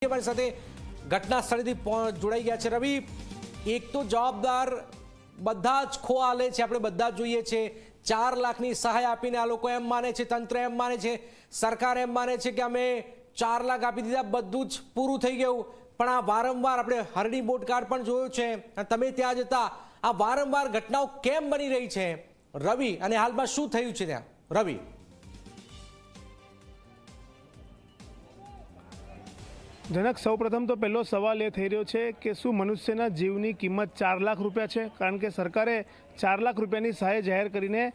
हमारी साथे घटना स्थळेથી જોડાઈ ગયા છે। રવિ, એક તો જવાબદાર બધા જ ખો આલે છે, આપણે બધા જોઈએ છે 4 લાખની સહાય આપીને આ લોકો એમ માને છે, તંત્ર એમ માને છે, સરકાર એમ માને છે કે અમે 4 લાખ આપી દીધા, બધું જ પૂરું થઈ ગયું। પણ આ વારંવાર આપણે હરણી બોટકાળ પણ જોયો છે, તમે ત્યાં જતા આ વારંવાર ઘટનાઓ કેમ બની રહી છે રવિ, અને હાલમાં શું થયું છે ત્યાં રવિ? जनक सौ प्रथम तो पहलो सवाल ये थी रह्यो छे कि शू मनुष्यना जीवनी किंमत 4 लाख रुपया है? कारण के सरकारे 4 लाख रुपयानी सहाय जाहिर करीने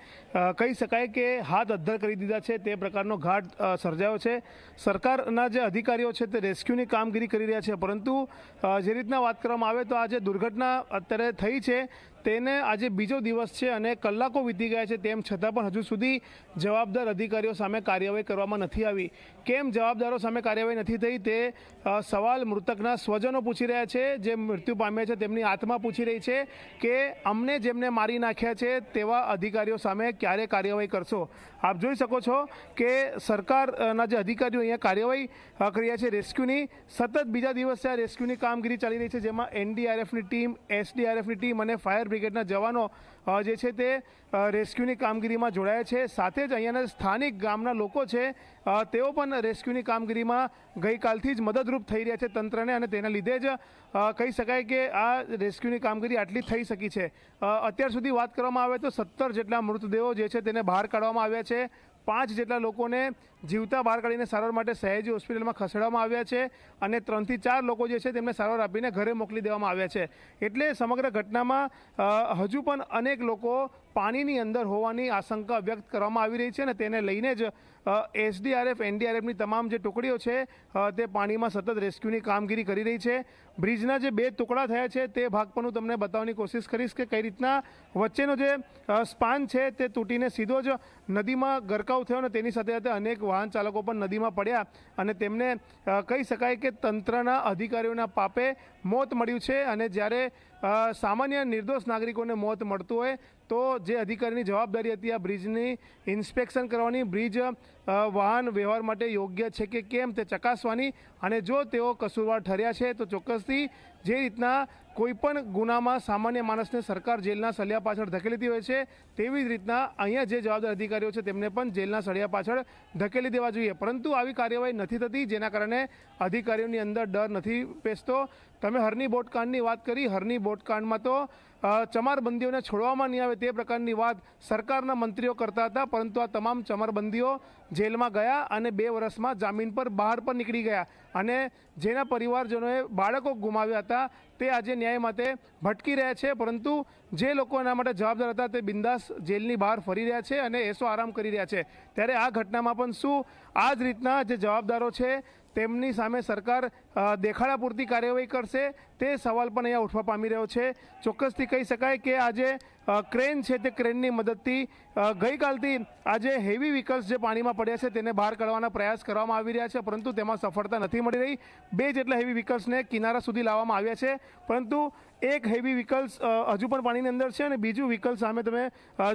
कही शकाय के हाथ अद्धर करी दीधा छे, ते प्रकारनो घाट सर्जायो छे। सरकारना जे अधिकारीओ छे ते रेस्क्यूनी कामगीरी करी रह्या छे, परंतु जे रीतना वात करवामां आवे तो आ जे दुर्घटना अत्यारे थई छे तेने आज बीजो दिवस है और कलाको वीती गया है, तेम छतां पण हजू सुधी जवाबदार अधिकारीओ सामे कार्यवाही करवामां नथी आवी। केम जवाबदारो सामे कार्यवाही नथी थई ते सवाल मृतकना स्वजनो पूछी रह्या छे। जे मृत्यु पाम्या छे तेमनी आत्मा पूछी रही है कि अमने जेमने मारी नाख्या छे तेवा अधिकारीओ सामे क्यारे कार्यवाही करशो? आप जोई शको छो कि सरकारना जे अधिकारीओ अहींया कार्यवाही करी रह्या छे रेस्क्यूनी, सतत बीजा दिवसे आ रेस्क्यूनी कामगीरी चाली रही है, जेमां एनडीआरएफनी टीम, एसडीआरएफनी टीम अने फायर ब्रिगेडना जवानो जे छे ते रेस्क्यूनी कामगीरीमां जोડાયા છે। સાથે જ અહીંયાના સ્થાનિક ગામના લોકો છે તેઓ પણ રેસ્ક્યુની કામગીરીમાં ગઈકાલથી જ મદદરૂપ થઈ રહ્યા છે તંત્રને, અને તેના લીધે જ કહી શકાય કે આ રેસ્ક્યુની કામગીરી આટલી થઈ શકી છે। અત્યાર સુધી વાત કરવામાં આવે તો 17 જેટલા મૃતદેહો જે છે તેને બહાર કાઢવામાં આવ્યા છે। 5 જેટલા લોકોને જીવતા બહાર કાઢીને સારવાર માટે સયાજી હોસ્પિટલમાં ખસેડવામાં આવ્યા છે, અને 3 થી 4 લોકો જે છે તેમને સારવાર આપીને ઘરે મોકલી દેવામાં આવ્યા છે। એટલે સમગ્ર ઘટનામાં હજુ પણ અનેક લોકો પાણીની અંદર હોવાની આશંકા વ્યક્ત કરવામાં આવી રહી છે, અને તેને લઈને જ એસડીઆરએફ, એનડીઆરએફની તમામ જે ટુકડીઓ છે તે પાણીમાં સતત રેસ્ક્યુની કામગીરી કરી રહી છે। બ્રિજના જે 2 ટુકડા થયા છે તે ભાગ પણ હું તમને બતાવવાની કોશિશ કરીશ કે કઈ રીતના વચ્ચેનો જે સ્પાન છે તે તૂટીને સીધો જ નદીમાં ગરકાવ થયો, અને તેની સાથે સાથે અનેક વાહન ચાલકો પણ નદીમાં પડ્યા, અને તેમને કહી શકાય કે તંત્રના અધિકારીઓના પાપે મોત મળ્યું છે। અને જ્યારે સામાન્ય નિર્દોષ નાગરિકોને મોત મળતું હોય તો જે અધિકારીની જવાબદારી હતી આ બ્રિજની ઇન્સ્પેક્શન કરવાની, બ્રિજ વાહન વ્યવહાર માટે યોગ્ય છે કે કેમ તે ચકાસવાની, અને જો તેઓ કસૂરવાર ઠર્યા છે તો ચોક્કસથી જે રીતના કોઈપણ ગુનામાં સામાન્ય માણસને સરકાર જેલના સળિયા પાછળ ધકેલીતી હોય છે તેવી જ રીતના અહીંયા જે જવાબદાર અધિકારીઓ છે તેમને પણ જેલના સળિયા પાછળ ધકેલી દેવા જોઈએ, પરંતુ આવી કાર્યવાહી નથી થતી, જેના કારણે अधिकारीओनी अंदर डर नहीं पेसतो। तमे हरनी बोटकांडनी वात करी, हरनी बोटकांडमां तो चमारबंदीओने छोड़वामां नहीं आवे ते प्रकारनी वात सरकारना मंत्रीओ करता था, परंतु आ तमाम चमारबंदीओ जेलमां गया अने 2 वर्षमां जामीन पर बहार पर निकली गया, अने जेना परिवारजनोए बाळको गुमाव्या हता ते आजे न्याय माटे भटकी रह्या छे, परंतु जे लोको एना माटे जवाबदार हता ते बिंदास जेलनी बहार फरी रह्या छे अने ऐसो आराम करी रह्या छे। त्यारे आ घटनामां पण शुं आ ज रीतना जे जवाबदारो छे तेमनी सामे सरकार देखाड़ा पूरती कार्यवाही करशे ते सवाल पण अहींया उठवा पामी रह्यो छे। चोक्कसथी कही शकाय के आजे क्रेन छे ते क्रेननी मददथी गईकालथी आजे हेवी व्हीकल्स जे पाणीमां पड्या छे तेने बहार काढवाना प्रयास करवामां आवी रह्या छे, परंतु तेमां सफलता नथी मळी रही। 2 जेटला हेवी व्हीकल्सने किनारा सुधी लाववामां आव्या छे, परंतु एक हेवी व्हीकल्स हजू पण पाणीनी अंदर छे, अने बीजું व्हीकल सामे तमे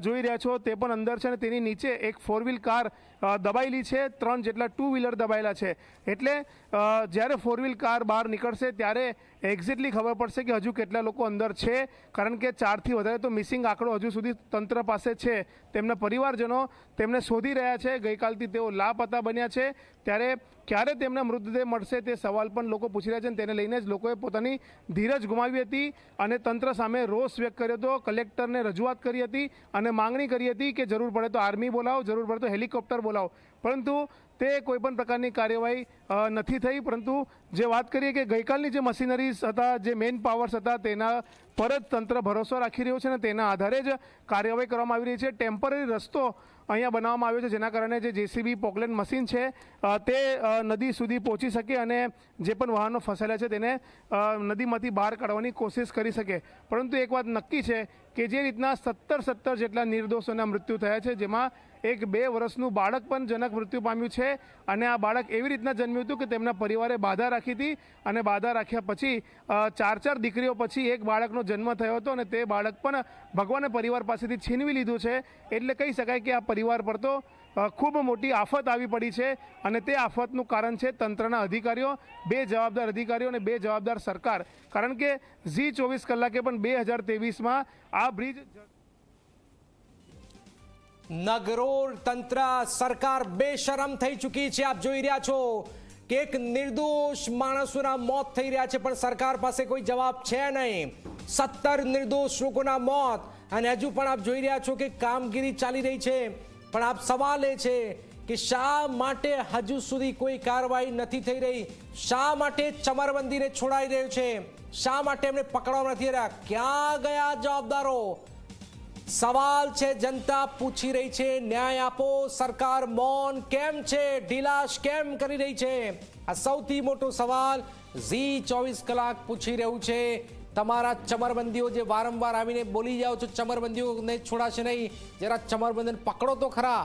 જોઈ રહ્યા છો તે પણ અંદર છે, અને તેની નીચે એક 4 વ્હીલ કાર દબાયેલી છે, 3 જેટલા 2 વ્હીલર દબાયેલા છે। એટલે જ્યારે 4 વ્હીલ કાર બહાર નીકળશે ત્યારે એક્ઝેક્ટલી ખબર પડશે કે હજુ કેટલા લોકો અંદર છે, કારણ કે 4 થી વધારે તો મિસિંગ આંકડો હજુ સુધી તંત્ર પાસે છે। તેમના પરિવારજનો તેમને શોધી રહ્યા છે, ગઈકાલથી તેઓ લાપતા બન્યા છે, ત્યારે ક્યારે તેમના મૃતદેહ મળશે તે સવાલ પણ લોકો પૂછી રહ્યા છે। તેને લઈને જ લોકોએ પોતાની ધીરજ ગુમાવી હતી અને તંત્ર સામે રોષ વ્યક્ત કર્યો હતો, કલેક્ટરને રજૂઆત કરી હતી અને માંગણી કરી હતી કે જરૂર પડે તો આર્મી બોલાવો, જરૂર પડે તો હેલિકોપ્ટર બોલાવો, પરંતુ તે કોઈપણ પ્રકારની કાર્યવાહી નથી થઈ। પરંતુ જે વાત કરીએ કે ગઈકાલની જે મશીનરીઝ હતા, જે મેન પાવર્સ હતા તેના પર જ તંત્ર ભરોસો રાખી રહ્યું છે, અને તેના આધારે જ કાર્યવાહી કરવામાં આવી રહી છે। ટેમ્પરરી રસ્તો અહીંયા બનાવવામાં આવ્યો છે, જેના કારણે જે જેસીબી પોકલેન મશીન છે તે નદી સુધી પહોંચી શકે અને જે પણ વાહનો ફસાયેલા છે તેને નદીમાંથી બહાર કાઢવાની કોશિશ કરી શકે। પરંતુ એક વાત નક્કી છે કે જે રીતના 17 જેટલા નિર્દોષોના મૃત્યુ થયા છે, જેમાં એક 2 વર્ષનું બાળક પણ જનક મૃત્યુ પામ્યું છે, અને આ બાળક એવી રીતના જન્મ્યું હતું કે તેમના પરિવારે બાધા રાખી હતી, અને બાધા રાખ્યા પછી 4 દીકરીઓ પછી એક બાળકનો જન્મ થયો હતો, અને તે બાળક પણ ભગવાને પરિવાર પાસેથી છીનવી લીધું છે। એટલે કહી શકાય કે આ પરિવાર પર તો ખૂબ મોટી આફત આવી પડી છે અને તે આફતનું કારણ છે તંત્રના અધિકારીઓ, બે જવાબદાર અધિકારીઓ અને બે જવાબદાર સરકાર. કારણ કે ઝી 24 કલાકે પણ 2023માં આ બ્રિજ નગરોળ તંત્ર સરકાર બેશરમ થઈ ચૂકી છે. આપ જોઈ રહ્યા છો કે એક નિર્દોષ માણસોના મોત થઈ રહ્યા છે, પણ સરકાર પાસે કોઈ જવાબ છે નહીં. 17 નિર્દોષ લોકોના મોત અને હજુ પણ આપ જોઈ રહ્યા છો કે કામગીરી ચાલી રહી છે. પણ આપ સવાલ એ છે કે શા માટે હજુ સુધી કોઈ કાર્યવાહી નથી થઈ રહી? શા માટે ચમરબંધીને છોડાઈ રહ્યું છે? શા માટે એમને પકડવા નથી રહ્યા? ક્યાં ગયા જવાબદારો? સવાલ છે, જનતા પૂછી રહી છે. ન્યાય આપો. સરકાર મૌન કેમ છે? ઢીલાશ કેમ કરી રહી છે? આ સૌથી મોટો સવાલ ઝી 24 કલાક પૂછી રહ્યું છે. તમારા ચમરબંધીઓ જે વારંવાર આવીને બોલી જાઓ છો ચમરબંધીઓને છોડાશે નહીં, જરા ચમરબંધીને પકડો તો ખરા.